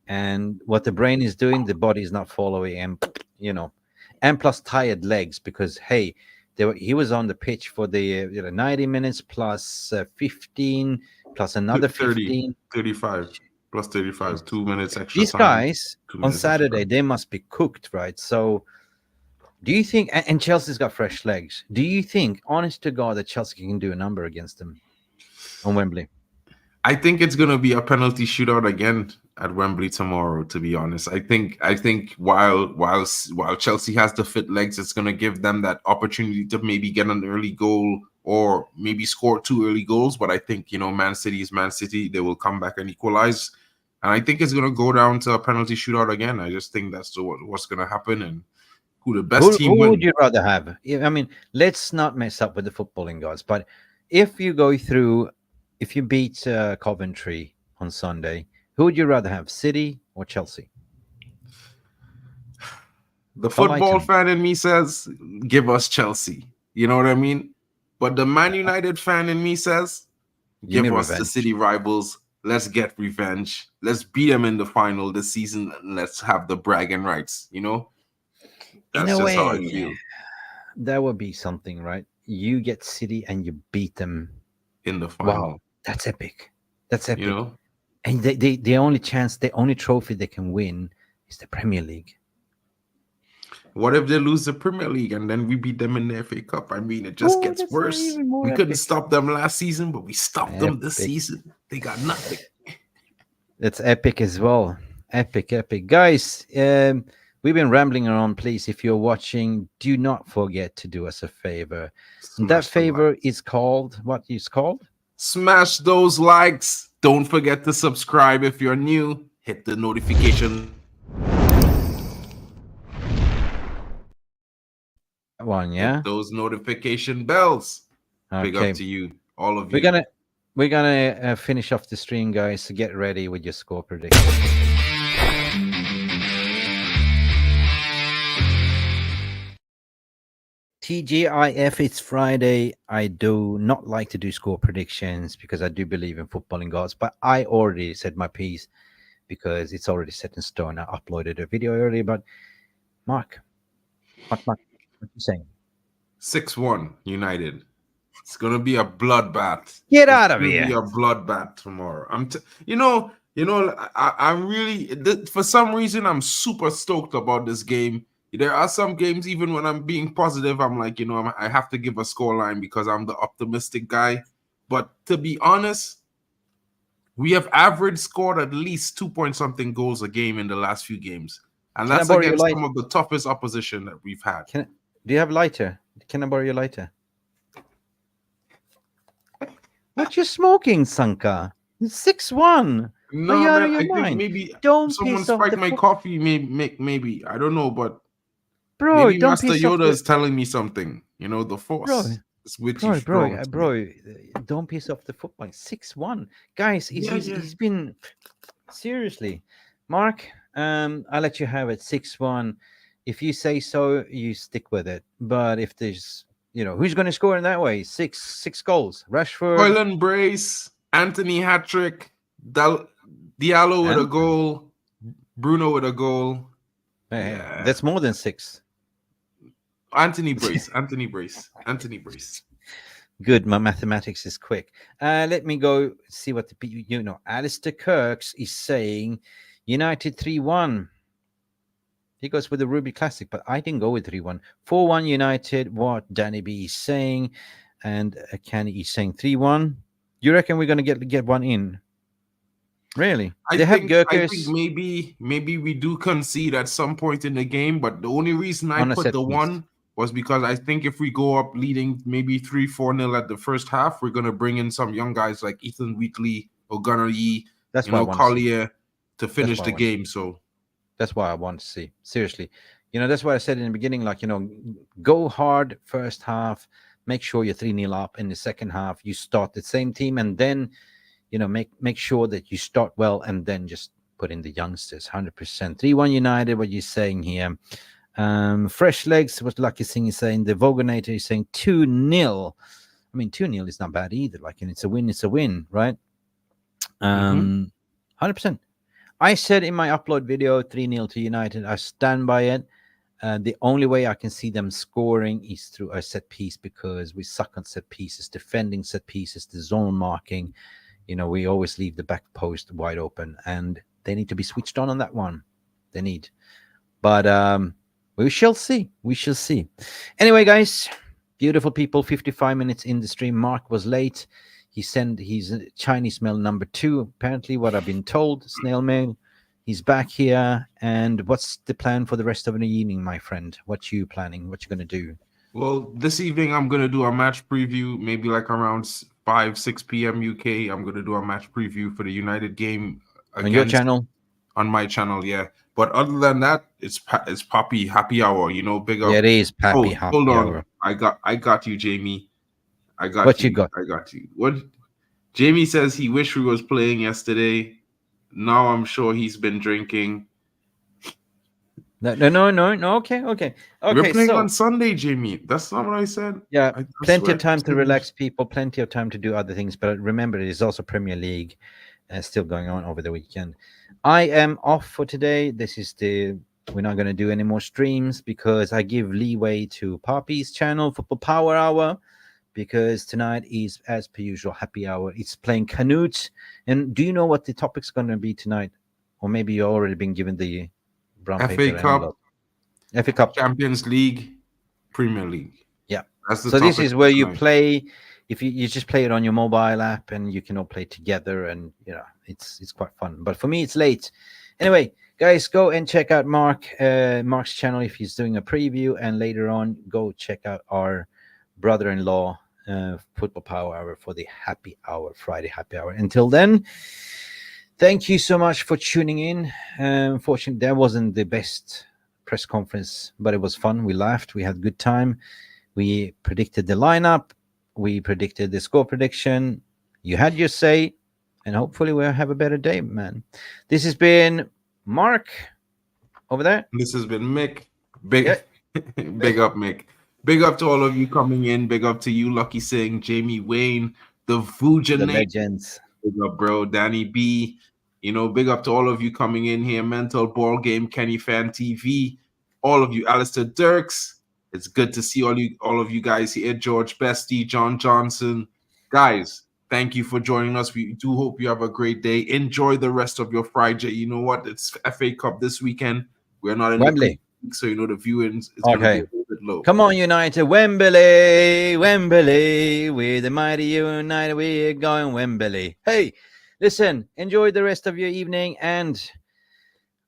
And what the brain is doing, the body is not following. And plus tired legs because, hey, he was on the pitch for the 90 minutes plus 15 plus another 15. 35 plus 35, 2 minutes extra. These guys on Saturday, they must be cooked, right? So... do you think, and Chelsea's got fresh legs, do you think, honest to God, that Chelsea can do a number against them? on Wembley? I think it's going to be a penalty shootout again at Wembley tomorrow. To be honest, I think while Chelsea has the fit legs, it's going to give them that opportunity to maybe get an early goal or maybe score 2 early goals. But I think, Man City is Man City. They will come back and equalize. And I think it's going to go down to a penalty shootout again. I just think that's what's going to happen. And who the best team Who win. would you rather have? I mean, let's not mess up with the footballing guys. But if you beat Coventry on Sunday, who would you rather have, City or Chelsea? The football fan in me says, give us Chelsea. You know what I mean? But the Man United fan in me says, give us the City rivals. Let's get revenge. Let's beat them in the final this season. And let's have the bragging rights, That's just how I feel. That would be something, right? You get City and you beat them in the final. Wow, that's epic. That's epic. And the only trophy they can win is the Premier League. What if they lose the Premier League and then we beat them in the FA Cup? I mean, it just gets worse. We couldn't stop them last season, but we stopped them this season. They got nothing. That's epic as well. Epic. Guys, we've been rambling around. Please, if you're watching, do not forget to do us a favor. That favor is called, what is called? Smash those likes. Don't forget to subscribe if you're new. Hit the notification one, yeah. Hit those notification bells. Okay. Big up to you, all of you. We're gonna finish off the stream, guys. So get ready with your score prediction. TGIF, it's Friday. I do not like to do score predictions because I do believe in footballing gods, but I already said my piece because it's already set in stone. I uploaded a video earlier, but Mark, what are you saying? 6-1 United. It's gonna be a bloodbath. Get out of here. It's gonna be a bloodbath tomorrow. I'm really, for some reason, I'm super stoked about this game. There are some games, even when I'm being positive, I'm like, I have to give a scoreline because I'm the optimistic guy. But to be honest, we have average scored at least 2-point-something goals a game in the last few games. And that's against some of the toughest opposition that we've had. Do you have lighter? Can I borrow your lighter? What you smoking, Sanka? 6-1. No, man, I think maybe someone spiked my coffee. Maybe. I don't know, but bro, maybe Master Yoda is telling me something. The Force is with you. Bro, don't piss off the football. 6-1. Guys, he's been... Seriously. Mark, I'll let you have it. 6-1. If you say so, you stick with it. But if there's... who's going to score in that way? Six goals. Rashford. Hoyland brace. Anthony hat-trick. Diallo with a goal. Bruno with a goal. Yeah. That's more than 6. Anthony brace. Good. My mathematics is quick. Let me go see what Alistair Kirks is saying. United 3-1. He goes with the Ruby Classic, but I didn't go with 3-1. 4-1 United, what Danny B is saying. And Kenny is saying 3-1. You reckon we're going to get one in? Really? I think maybe we do concede at some point in the game, but the only reason I put the 1 was because I think if we go up leading maybe 3-4-0 at the first half, we're going to bring in some young guys like Ethan Wheatley, O'Gunnery, Collier to finish the game. So that's why I want to see. Seriously. That's why I said in the beginning, go hard first half, make sure you're 3-0 up. In the second half, you start the same team, and then, make sure that you start well, and then just put in the youngsters, 100%. 3-1 United, what you're saying here. Fresh Legs, what Lucky Singh is saying. The Voganator is saying 2-0. I mean, 2-0 is not bad either. And it's a win, right? 100%. I said in my upload video 3-0 to United. I stand by it. The only way I can see them scoring is through a set piece, because we suck on set pieces, defending set pieces, the zone marking. We always leave the back post wide open, and they need to be switched on that one. They need. But we shall see. Anyway, guys, beautiful people, 55 minutes in the stream. Mark was late. He sent his Chinese mail number 2, apparently, what I've been told, snail mail. He's back here. And what's the plan for the rest of the evening, my friend? What you planning? What you going to do? Well, this evening I'm going to do a match preview, maybe like around 5-6 p.m. UK. I'm going to do a match preview for the United game. On your channel? On my channel, yeah. But other than that, it's Poppy happy hour, you know, big up. Yeah, it is Poppy happy hour. I got you, Jamie. I got what you. You got? I got you. What Jamie says he wished we was playing yesterday. Now I'm sure he's been drinking. No. Okay. We're playing on Sunday, Jamie. That's not what I said. Yeah, plenty of time to relax, people. Plenty of time to do other things. But remember, it is also Premier League still going on over the weekend. I am off for today. We're not going to do any more streams because I give leeway to Poppy's channel, Football Power Hour, because tonight is, as per usual, happy hour. It's playing Canute. And do you know what the topic's going to be tonight? Or maybe you've already been given the brown FA paper. Cup. FA Cup. Champions League, Premier League. Yeah. That's the so this is where you tonight. play. If you just play it on your mobile app and you can all play together, and it's quite fun. But for me, it's late. Anyway, guys, go and check out Mark's channel if he's doing a preview, and later on, go check out our brother-in-law Football Power Hour for the happy hour, Friday happy hour. Until then, thank you so much for tuning in. Unfortunately, that wasn't the best press conference, but it was fun. We laughed. We had a good time. We predicted the lineup. We predicted the score prediction. You had your say, and hopefully we'll have a better day, man. This has been Mark over there. This has been Mick. Big up, Mick. Big up to all of you coming in. Big up to you, Lucky Singh, Jamie Wayne, the Vujanate. Legends. Big up, bro. Danny B. Big up to all of you coming in here. Mental Ball Game, Kenny Fan TV. All of you, Alistair Dirks. It's good to see all of you guys here. George Bestie, John Johnson. Guys, thank you for joining us. We do hope you have a great day. Enjoy the rest of your Friday. You know what? It's FA Cup this weekend. We're not in Wembley, so the viewing is okay. Going to be a little bit low. Come on, United. Wembley. We're the mighty United. We're going Wembley. Hey, listen, enjoy the rest of your evening, and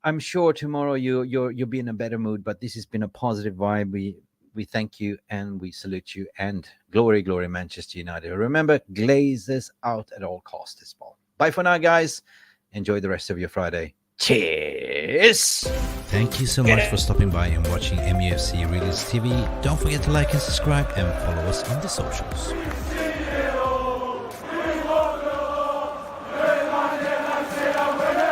I'm sure tomorrow you'll be in a better mood, but this has been a positive vibe. We thank you and we salute you, and glory, Manchester United. Remember, Glazers out at all costs this ball. Bye for now, guys. Enjoy the rest of your Friday. Cheers. Thank you so much for stopping by and watching MUFC Realist TV. Don't forget to like and subscribe and follow us on the socials.